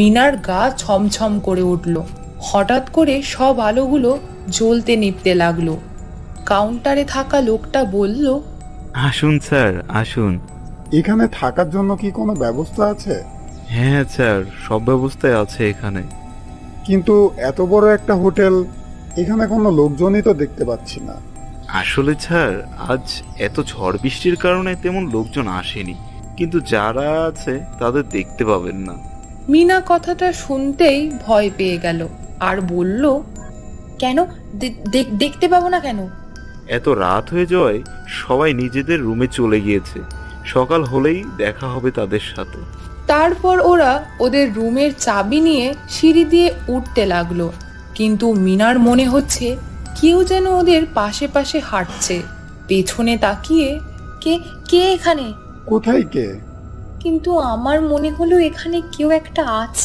মিনার গা ছমছম করে উঠল। হঠাৎ করে সব আলোগুলো জ্বলতে নিভতে লাগলো। কাউন্টারে থাকা লোকটা বলল, আসুন স্যার, আসুন। এখানে থাকার জন্য কি কোনো ব্যবস্থা আছে? হ্যাঁ স্যার, সব ব্যবস্থাই আছে এখানে। কিন্তু এত বড় একটা হোটেল, এখানে কোনো লোকজনই তো দেখতে পাচ্ছি না। আসলে স্যার, আজ এত ঝড় বৃষ্টির কারণে তেমন লোকজন আসেনি, কিন্তু যারা আছে তাদের দেখতে পাবেন না। মিনা কথাটা শুনতেই ভয় পেয়ে গেল আর বলল, কেন? দেখতে পাবো না কেন? এত রাত হয়ে যাওয়ায় সবাই নিজেদের রুমে চলে গিয়েছে, সকাল হলেই দেখা হবে তাদের সাথে। তারপর ওরা ওদের রুমের চাবি নিয়ে সিঁড়ি দিয়ে উঠতে লাগলো, কিন্তু মিনার মনে হচ্ছে কেউ যেন ওদের পাশে পাশে হাঁটছে। পেছনে তাকিয়ে, কে কে এখানে? কোথায় কে? কিন্তু আমার মনে হলো এখানে কেউ একটা আছে।